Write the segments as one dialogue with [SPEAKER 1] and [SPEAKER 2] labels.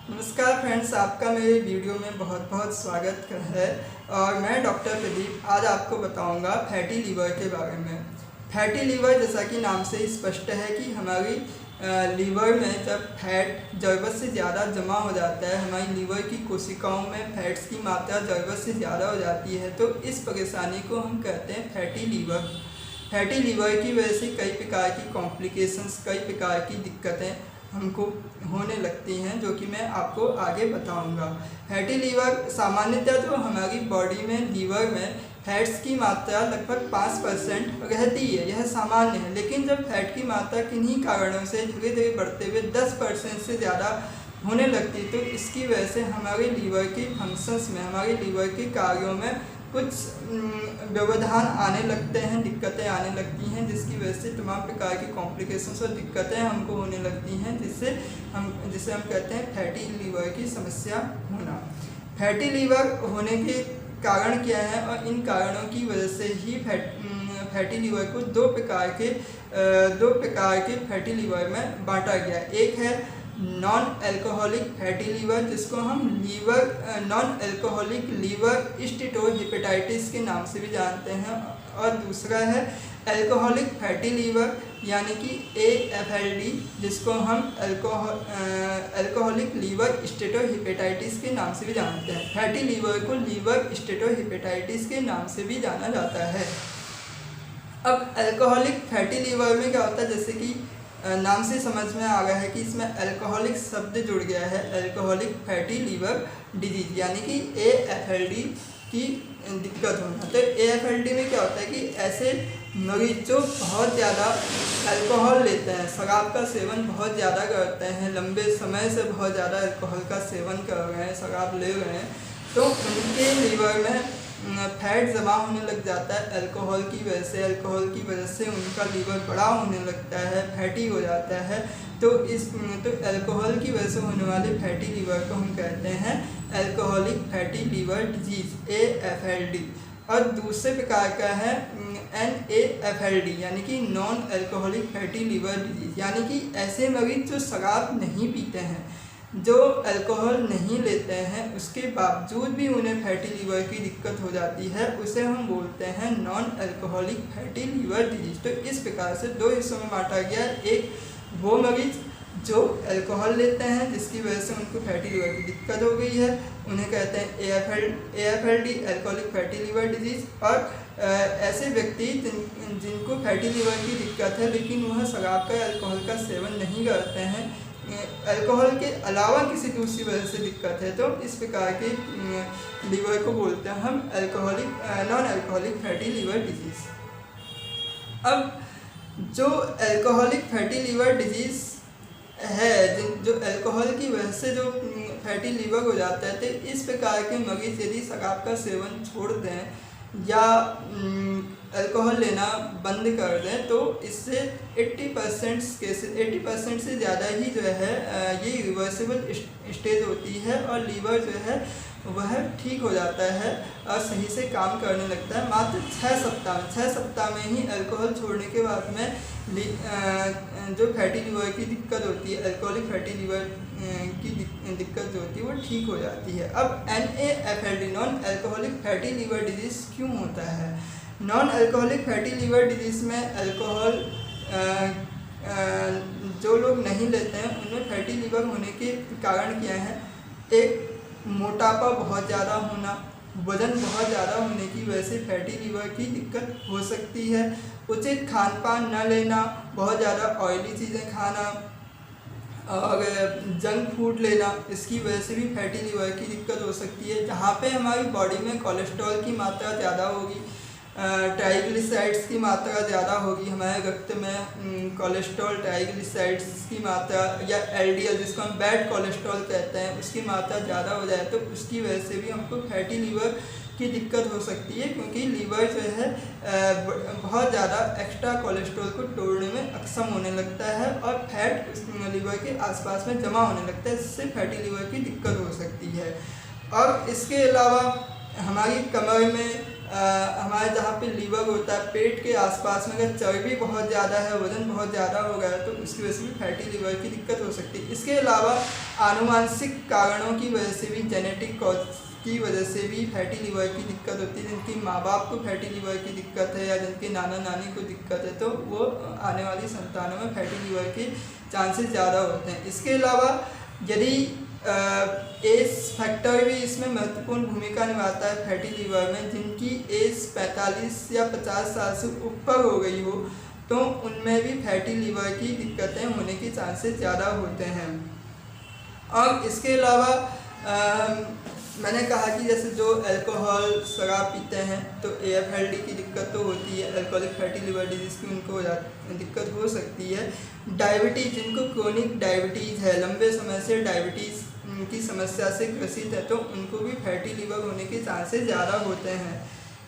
[SPEAKER 1] नमस्कार फ्रेंड्स, आपका मेरे वीडियो में बहुत बहुत स्वागत है। और मैं डॉक्टर प्रदीप आज आपको बताऊंगा फैटी लीवर के बारे में। फैटी लीवर जैसा कि नाम से ही स्पष्ट है कि हमारी लीवर में जब फैट ज़रूरत से ज़्यादा जमा हो जाता है, हमारी लीवर की कोशिकाओं में फैट्स की मात्रा ज़रूरत से ज़्यादा हो जाती है, तो इस परेशानी को हम कहते हैं फैटी लीवर। फैटी लीवर की वजह से कई प्रकार की कॉम्प्लिकेशंस, कई प्रकार की दिक्कतें हमको होने लगती हैं, जो कि मैं आपको आगे बताऊंगा। फैटी लीवर सामान्यतः तो हमारी बॉडी में लीवर में फैट्स की मात्रा लगभग 5% रहती है, यह सामान्य है। लेकिन जब फैट की मात्रा किन्हीं कारणों से धीरे धीरे बढ़ते हुए 10% से ज़्यादा होने लगती है, तो इसकी वजह से हमारे लीवर के फंक्शंस में, हमारे लीवर के कार्यों में कुछ व्यवधान आने लगते हैं, दिक्कतें आने लगती हैं, जिसकी वजह से तमाम प्रकार की कॉम्प्लिकेशंस और दिक्कतें हमको होने लगती हैं, जिसे हम कहते हैं फैटी लीवर की समस्या होना। फैटी लीवर होने के कारण क्या है, और इन कारणों की वजह से ही फैटी लीवर को दो प्रकार के फैटी लीवर में बांटा गया। एक है नॉन अल्कोहलिक फैटी लीवर, जिसको हम नॉन अल्कोहलिक लीवर स्टीटोहेपेटाइटिस के नाम से भी जानते हैं, और दूसरा है अल्कोहलिक फैटी लीवर यानी कि AFLD, जिसको हम अल्कोहलिक लीवर स्टीटोहेपेटाइटिस के नाम से भी जानते हैं। फैटी लीवर को लीवर स्टीटोहेपेटाइटिस के नाम से भी जाना जाता है। अब अल्कोहलिक फैटी लीवर में क्या होता है, जैसे कि नाम से समझ में आ गया है कि इसमें अल्कोहलिक शब्द जुड़ गया है, अल्कोहलिक फैटी लीवर डिजीज यानी कि AFLD की दिक्कत होना। तो AFLD में क्या होता है कि ऐसे मरीज जो बहुत ज़्यादा अल्कोहल लेते हैं, शराब का सेवन बहुत ज़्यादा करते हैं, लंबे समय से बहुत ज़्यादा अल्कोहल का सेवन कर रहे हैं, शराब ले रहे हैं, तो उनके लीवर में फैट जमा होने लग जाता है अल्कोहल की वजह से। अल्कोहल की वजह से उनका लीवर बड़ा होने लगता है, फैटी हो जाता है। तो अल्कोहल की वजह से होने वाले फैटी लीवर को हम कहते हैं alcoholic fatty liver disease AFLD। और दूसरे प्रकार का है NAFLD यानी कि non alcoholic fatty liver disease, यानी कि ऐसे मरीज जो शराब नहीं पीते हैं, जो अल्कोहल नहीं लेते हैं, उसके बावजूद भी उन्हें फैटी लीवर की दिक्कत हो जाती है, उसे हम बोलते हैं non alcoholic fatty liver disease. तो इस प्रकार से दो हिस्सों में बांटा गया। एक वो मरीज जो अल्कोहल लेते हैं, जिसकी वजह से उनको फैटी लीवर की दिक्कत हो गई है, उन्हें कहते हैं AFLD alcoholic fatty liver disease. और ऐसे व्यक्ति जिनको फैटी लीवर की दिक्कत है, लेकिन वह शराब का, अल्कोहल का सेवन नहीं करते हैं, अल्कोहल के अलावा किसी दूसरी वजह से दिक्कत है, तो इस प्रकार के लीवर को बोलते हैं हम non alcoholic fatty liver disease. अब जो अल्कोहलिक फैटी लीवर डिजीज है, जो अल्कोहल की वजह से जो फैटी लीवर हो जाता है, तो इस प्रकार के मरीज यदि शराब का सेवन छोड़ दें या अल्कोहल लेना बंद कर दें, तो इससे 80% से ज़्यादा ही जो है ये रिवर्सिबल स्टेज होती है, और लीवर जो है वह ठीक हो जाता है और सही से काम करने लगता है। मात्र 6 सप्ताह में ही अल्कोहल छोड़ने के बाद में जो फैटी लीवर की दिक्कत होती है, अल्कोहलिक फैटी लीवर की दिक्कत जो होती है, वो ठीक हो जाती है। अब NAFLD non alcoholic fatty liver disease क्यों होता है? Non alcoholic fatty liver disease में अल्कोहल जो लोग नहीं लेते हैं, उनमें फैटी लीवर होने के कारण क्या है? एक, मोटापा बहुत ज़्यादा होना, वजन बहुत ज़्यादा होने की वजह से फैटी लीवर की दिक्कत हो सकती है। उचित खान पान न लेना, बहुत ज़्यादा ऑयली चीज़ें खाना और जंक फूड लेना, इसकी वजह से भी फैटी लीवर की दिक्कत हो सकती है। जहाँ पे हमारी बॉडी में कोलेस्ट्रॉल की मात्रा ज़्यादा होगी, ट्राइग्लिसराइड्स की मात्रा ज़्यादा होगी, हमारे रक्त में कोलेस्ट्रॉल, ट्राइग्लिसराइड्स की मात्रा या LDL जिसको हम बैड कोलेस्ट्रॉल कहते हैं, उसकी मात्रा ज़्यादा हो जाए, तो उसकी वजह से भी हमको फैटी लीवर की दिक्कत हो सकती है, क्योंकि लीवर जो है बहुत ज़्यादा एक्स्ट्रा कोलेस्ट्रॉल को तोड़ने में अक्षम होने लगता है, और फैट लीवर के आसपास में जमा होने लगता है, जिससे फैटी लीवर की दिक्कत हो सकती है। और इसके अलावा हमारी कमर में हमारे जहाँ पे लीवर होता है, पेट के आसपास में अगर चर्बी बहुत ज़्यादा है, वजन बहुत ज़्यादा हो गया है, तो उसकी वजह से भी फैटी लीवर की दिक्कत हो सकती है। इसके अलावा आनुवांशिक कारणों की वजह से भी, जेनेटिक कॉज की वजह से भी फैटी लीवर की दिक्कत होती है। जिनकी माँ बाप को फैटी लीवर की दिक्कत है या जिनके नाना नानी को दिक्कत है, तो वो आने वाली संतानों में फैटी लीवर के चांसेस ज़्यादा होते हैं। इसके अलावा यदि एज फैक्टर भी इसमें महत्वपूर्ण भूमिका निभाता है फैटी लीवर में। जिनकी एज 45 या 50 साल से ऊपर हो गई हो, तो उनमें भी फैटी लीवर की दिक्कतें होने के चांसेस ज़्यादा होते हैं। और इसके अलावा मैंने कहा कि जैसे जो अल्कोहल, शराब पीते हैं, तो AFLD की दिक्कत तो होती है, अल्कोहलिक फैटी लिवर डिजीज़ की उनको दिक्कत हो सकती है। डायबिटीज़, जिनको क्रोनिक डायबिटीज़ है, लंबे समय से डायबिटीज़ की समस्या से ग्रसित है, तो उनको भी फैटी लिवर होने के चांसेस ज़्यादा होते हैं।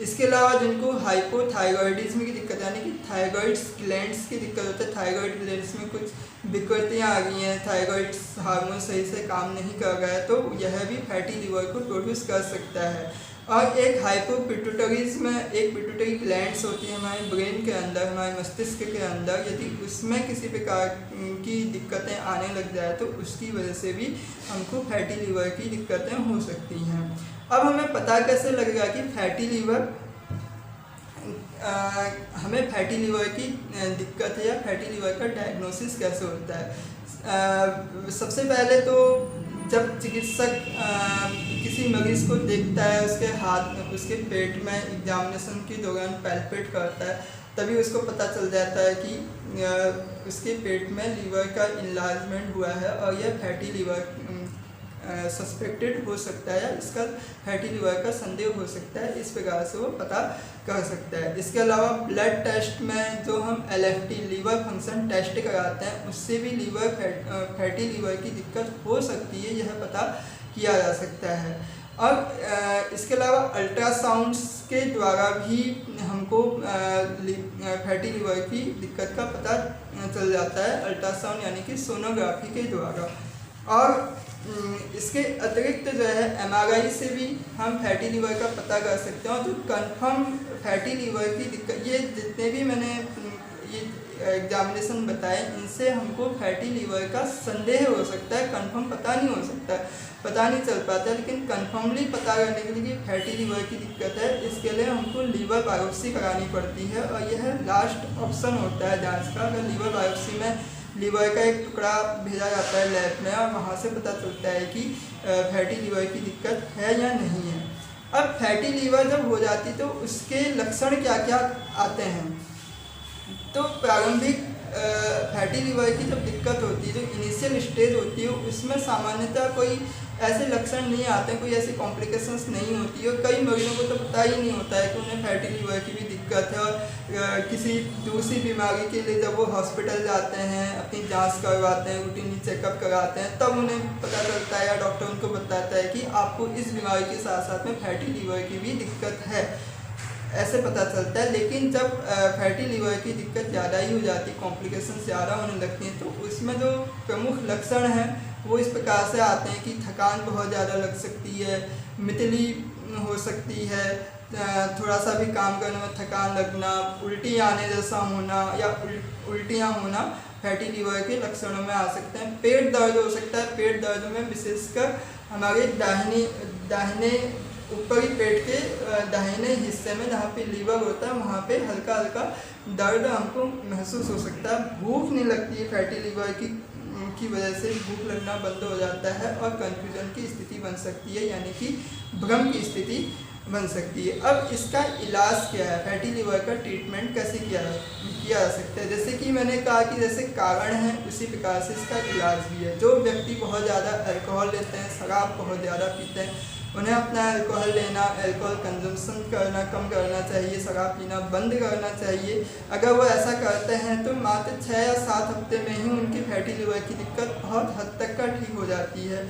[SPEAKER 1] इसके अलावा जिनको हाइपोथायरॉयडिज्म की दिक्कत, यानी कि थायराइड ग्लैंड्स की दिक्कत होती है, थायराइड ग्लैंड्स में कुछ विकृतियाँ आ गई हैं, थायराइड हार्मोन सही से काम नहीं कर रहा है, तो यह भी फैटी लिवर को प्रोड्यूस कर सकता है। और एक हाइपोपिट्यूटरीज में एक पिट्यूटरी ग्लैंड्स होती है हमारे ब्रेन के अंदर, हमारे मस्तिष्क के अंदर, यदि उसमें किसी प्रकार की दिक्कतें आने लग जाए, तो उसकी वजह से भी हमको फैटी लिवर की दिक्कतें हो सकती हैं। अब हमें पता कैसे लगेगा कि फैटी लीवर हमें फैटी लीवर की दिक्कत है या फैटी लीवर का डायग्नोसिस कैसे होता है। सबसे पहले तो जब चिकित्सक किसी मरीज़ को देखता है, उसके हाथ, उसके पेट में एग्जामिनेशन के दौरान पैल्पेट करता है, तभी उसको पता चल जाता है कि उसके पेट में लीवर का इनलार्जमेंट हुआ है और यह फैटी लीवर सस्पेक्टेड हो सकता है, या इसका फैटी लिवर का संदेह हो सकता है। इस प्रकार से वो पता कर सकता है। इसके अलावा ब्लड टेस्ट में जो हम LFT, लीवर फंक्शन टेस्ट कराते हैं, उससे भी फैटी लिवर की दिक्कत हो सकती है, यह पता किया जा सकता है। और इसके अलावा अल्ट्रासाउंड्स के द्वारा भी हमको फैटी लिवर की दिक्कत का पता चल जाता है, अल्ट्रासाउंड यानी कि सोनोग्राफी के द्वारा। और इसके अतिरिक्त जो है MRI से भी हम फैटी लीवर का पता कर सकते हैं। और जो कन्फर्म फैटी लीवर की दिक्कत, ये जितने भी मैंने ये एग्जामिनेशन बताए, इनसे हमको फैटी लीवर का संदेह हो सकता है, कन्फर्म पता नहीं हो सकता, पता नहीं चल पाता। लेकिन कन्फर्मली पता करने के लिए फैटी लीवर की दिक्कत है, इसके लिए हमको लीवर बायोप्सी करानी पड़ती है, और यह लास्ट ऑप्शन होता है जाँच का। अगर लीवर बायोप्सी में लीवर का एक टुकड़ा भेजा जाता है लैब में, और वहाँ से पता चलता है कि फैटी लीवर की दिक्कत है या नहीं है। अब फैटी लीवर जब हो जाती तो उसके लक्षण क्या क्या आते हैं। तो प्रारंभिक फैटी लीवर की जब दिक्कत होती है, जो इनिशियल स्टेज होती है, उसमें सामान्यतः कोई ऐसे लक्षण नहीं आते, कोई ऐसी कॉम्प्लिकेशंस नहीं होती है। और कई मरीजों को तो पता ही नहीं होता है कि उन्हें फैटी लीवर की भी दिक्कत है। और किसी दूसरी बीमारी के लिए जब वो हॉस्पिटल जाते हैं, अपनी जांच करवाते हैं, रूटीन चेकअप कराते हैं, तब उन्हें पता चलता है या डॉक्टर उनको बताता है कि आपको इस बीमारी के साथ साथ में फैटी लीवर की भी दिक्कत है, ऐसे पता चलता है। लेकिन जब फैटी लीवर की दिक्कत ज़्यादा ही हो जाती है, कॉम्प्लिकेशन ज़्यादा होने लगती हैं, तो उसमें जो प्रमुख लक्षण हैं वो इस प्रकार से आते हैं कि थकान बहुत ज़्यादा लग सकती है, मितली हो सकती है, थोड़ा सा भी काम करने में थकान लगना, उल्टी आने जैसा होना या उल्टियाँ होना फैटी लीवर के लक्षणों में आ सकते हैं। पेट दर्द हो सकता है, पेट दर्द में विशेषकर हमारे दाहिने ऊपरी पेट के दाहिने हिस्से में जहाँ पे लीवर होता है, वहाँ पे हल्का हल्का दर्द हमको महसूस हो सकता है। भूख नहीं लगती है, फैटी लीवर की वजह से भूख लगना बंद हो जाता है, और कन्फ्यूजन की स्थिति बन सकती है, यानी कि भ्रम की स्थिति बन सकती है। अब इसका इलाज क्या है, फैटी लीवर का ट्रीटमेंट कैसे किया जा सकता है। जैसे कि मैंने कहा कि जैसे कारण है, उसी प्रकार से इसका इलाज भी है। जो व्यक्ति बहुत ज़्यादा अल्कोहल लेते हैं, शराब बहुत ज़्यादा पीते हैं, उन्हें अपना अल्कोहल लेना, अल्कोहल कंजम्पशन करना कम करना चाहिए, शराब पीना बंद करना चाहिए। अगर वो ऐसा करते हैं तो मात्र 6 या 7 हफ्ते में ही उनकी फैटी लिवर की दिक्कत बहुत हद तक का ठीक हो जाती है।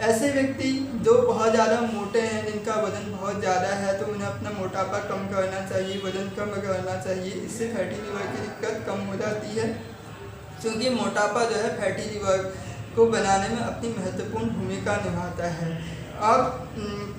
[SPEAKER 1] ऐसे व्यक्ति जो बहुत ज़्यादा मोटे हैं, जिनका वजन बहुत ज़्यादा है, तो उन्हें अपना मोटापा कम करना चाहिए, वजन कम करना चाहिए। इससे फैटी लिवर की दिक्कत कम हो जाती है, क्योंकि मोटापा जो है फैटी लिवर को बनाने में अपनी महत्वपूर्ण भूमिका निभाता है। अब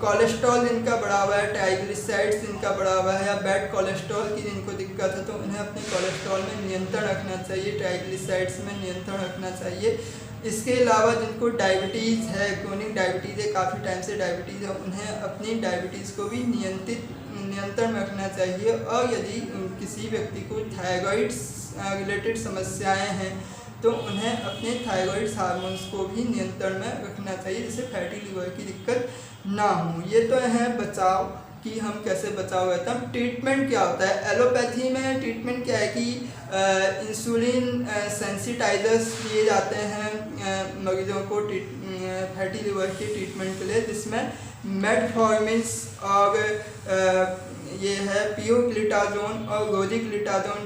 [SPEAKER 1] कोलेस्ट्रॉल जिनका बढ़ा हुआ है, ट्राइग्लिसराइड्स जिनका बढ़ा हुआ है, या बैड कोलेस्ट्रॉल की जिनको दिक्कत है, तो उन्हें अपने कोलेस्ट्रॉल में नियंत्रण रखना चाहिए, ट्राइग्लिसराइड्स में नियंत्रण रखना चाहिए। इसके अलावा जिनको डायबिटीज़ है, क्रोनिक डायबिटीज़ है, काफ़ी टाइम से डायबिटीज़ है, उन्हें अपनी डायबिटीज़ को भी नियंत्रण में रखना चाहिए। और यदि किसी व्यक्ति को थायराइड रिलेटेड समस्याएं हैं तो उन्हें अपने थायराइड हार्मोन्स को भी नियंत्रण में रखना चाहिए, जिससे फैटी लिवर की दिक्कत ना हो। ये तो है बचाव कि हम कैसे बचाव करते हैं। ट्रीटमेंट क्या होता है? एलोपैथी में ट्रीटमेंट क्या है कि इंसुलिन सेंसिटाइजर्स दिए जाते हैं मरीजों को फैटी लिवर के ट्रीटमेंट के लिए, जिसमें मेटफॉर्मिन और ये है पियोग्लिटाजोन और रोजिग्लिटाजोन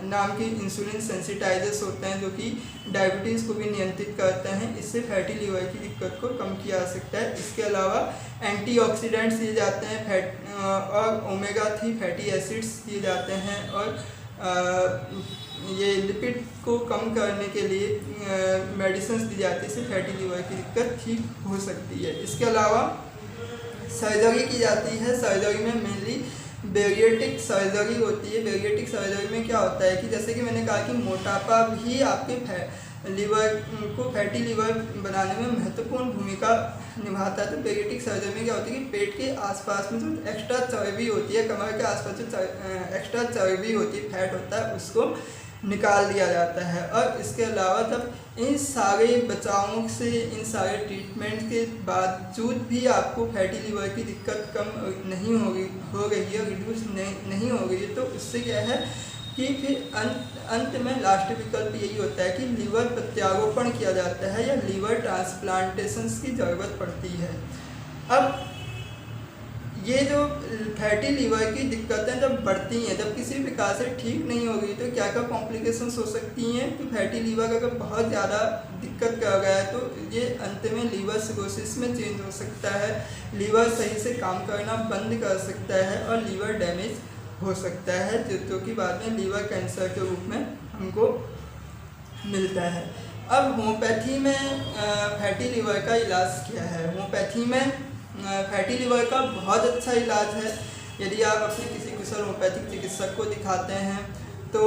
[SPEAKER 1] नाम के इंसुलिन सेंसिटाइजर्स होते हैं, जो कि डायबिटीज़ को भी नियंत्रित करते हैं। इससे फैटी लिवर की दिक्कत को कम किया जा सकता है। इसके अलावा एंटीऑक्सीडेंट्स दिए जाते हैं और ओमेगा 3 फैटी एसिड्स दिए जाते हैं, और ये लिपिड को कम करने के लिए मेडिसिन दी जाती है, इससे फैटी लिवर की दिक्कत ठीक हो सकती है। इसके अलावा सर्जरी की जाती है। सर्जरी में मेनली बेरिएट्रिक सर्जरी होती है। बेरिएट्रिक सर्जरी में क्या होता है कि जैसे कि मैंने कहा कि मोटापा भी आपके लिवर को फैटी लिवर बनाने में महत्वपूर्ण भूमिका निभाता है। तो बेरिएट्रिक सर्जरी में क्या होता है कि पेट के आसपास में जो एक्स्ट्रा चर्बी होती है, कमर के आसपास जो एक्स्ट्रा चर्बी होती है, फैट होता है, उसको निकाल दिया जाता है। और इसके अलावा तब इन सारे बचावों से, इन सारे ट्रीटमेंट के बावजूद भी आपको फैटी लिवर की दिक्कत कम नहीं हो रही है, रिड्यूस नहीं हो रही है, तो उससे क्या है कि फिर अंत में लास्ट विकल्प यही होता है कि लिवर प्रत्यारोपण किया जाता है या लिवर ट्रांसप्लांटेशन की ज़रूरत पड़ती है। अब ये जो फैटी लिवर की दिक्कतें जब बढ़ती हैं, जब किसी प्रकार से ठीक नहीं होगी, तो क्या क्या कॉम्प्लिकेशंस हो सकती हैं कि फैटी लिवर अगर बहुत ज़्यादा दिक्कत कर गया है तो ये अंत में लीवर सिरोसिस में चेंज हो सकता है, लीवर सही से काम करना बंद कर सकता है और लीवर डैमेज हो सकता है, जो कि बाद में लीवर कैंसर के रूप में हमको मिलता है। अब होम्योपैथी में फैटी लिवर का इलाज क्या है? होम्योपैथी में फैटी लिवर का बहुत अच्छा इलाज है। यदि आप अपने किसी कुशल होम्योपैथिक चिकित्सक को दिखाते हैं तो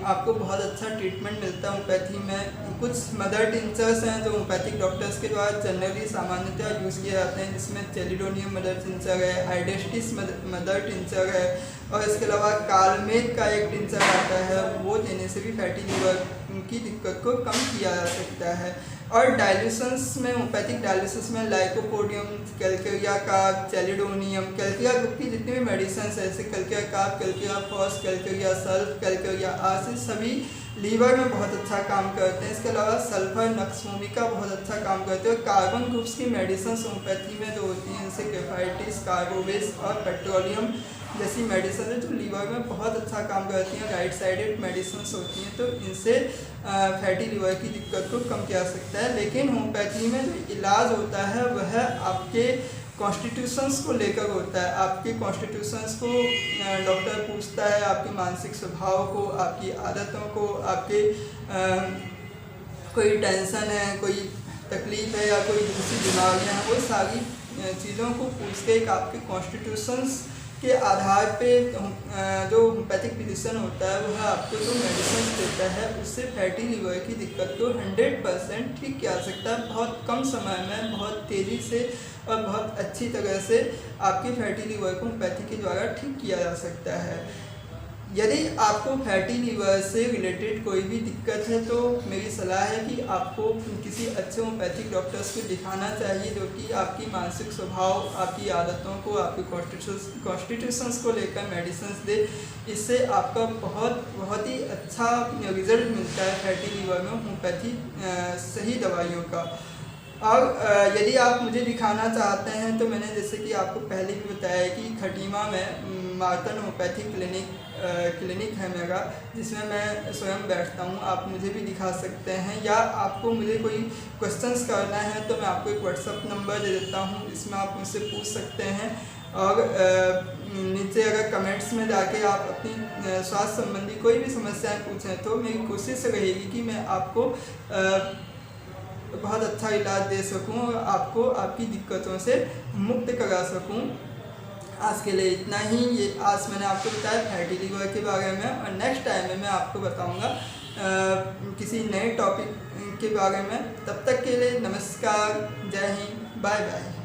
[SPEAKER 1] आपको बहुत अच्छा ट्रीटमेंट मिलता है होम्योपैथी में। कुछ मदर टिंचर्स हैं जो होम्योपैथिक डॉक्टर्स के द्वारा जनरली सामान्यतः यूज़ किए जाते हैं, जिसमें चेलिडोनियम मदर टिंचर है, आइडेस्टिस मदर टिंचर है, और इसके अलावा कालमेक का एक टिंचर आता है, वो देने से भी फैटी लिवर की दिक्कत को कम किया जा सकता है। और डायल्यूशंस में, होम्योपैथिक डायल्यूशंस में lycopodium, calcarea carb, chelidonium, calcarea group की जितनी भी मेडिसिन है, जैसे calcarea carb, calcarea phos, calcarea sulph, calcarea acid, सभी लीवर में बहुत अच्छा काम करते हैं। इसके अलावा सल्फर नक्समोमिका बहुत अच्छा काम करते हैं। और कार्बन ग्रुप्स की मेडिसिन होम्योपैथी में जो होती हैं, जैसे ग्रेफाइटिस, कार्बोवेस और पेट्रोलियम जैसी मेडिसिन है जो लीवर में बहुत अच्छा काम करती हैं, राइट साइडेड मेडिसिन होती हैं, तो इनसे फैटी लिवर की दिक्कत को कम किया जा सकता है। लेकिन होम्योपैथी में जो इलाज होता है वह आपके कॉन्स्टिट्यूशंस को लेकर होता है। आपके कॉन्स्टिट्यूशंस को डॉक्टर पूछता है, आपके मानसिक स्वभाव को, आपकी आदतों को, आपके कोई टेंशन है, कोई तकलीफ़ है या कोई दूसरी बीमारियाँ हैं, वो सारी चीज़ों को पूछ के आपके कॉन्स्टिट्यूशंस के आधार पे जो होम्योपैथिक फिजिशियन होता है वह आपको जो मेडिसिन देता है उससे फैटी लिवर की दिक्कत को 100% ठीक किया जा सकता है। बहुत कम समय में, बहुत तेज़ी से और बहुत अच्छी तरह से आपकी फैटी लिवर को होम्योपैथी के द्वारा ठीक किया जा सकता है। यदि आपको फैटी लिवर से रिलेटेड कोई भी दिक्कत है तो मेरी सलाह है कि आपको किसी अच्छे होम्योपैथिक डॉक्टर्स को दिखाना चाहिए, जो कि आपकी मानसिक स्वभाव, आपकी आदतों को, आपके कॉन्स्टिट्यूशंस को लेकर मेडिसिन दे। इससे आपका बहुत ही अच्छा रिजल्ट मिलता है फैटी लिवर में होम्योपैथी सही दवाइयों का। और यदि आप मुझे दिखाना चाहते हैं तो मैंने जैसे कि आपको पहले भी बताया कि खटीमा में मार्तन होम्योपैथी क्लिनिक है मेरा, जिसमें मैं स्वयं बैठता हूँ। आप मुझे भी दिखा सकते हैं, या आपको मुझे कोई क्वेश्चंस करना है तो मैं आपको एक व्हाट्सअप नंबर दे देता हूँ, इसमें आप मुझसे पूछ सकते हैं। और नीचे अगर कमेंट्स में जाके आप अपनी स्वास्थ्य संबंधी कोई भी समस्याएं पूछें तो मेरी कोशिश रहेगी कि मैं आपको बहुत अच्छा इलाज दे सकूं और आपको आपकी दिक्कतों से मुक्त करा सकूं। आज के लिए इतना ही। ये आज मैंने आपको बताया फैटी लीवर के बारे में, और नेक्स्ट टाइम में मैं आपको बताऊंगा किसी नए टॉपिक के बारे में। तब तक के लिए नमस्कार, जय हिंद, बाय बाय।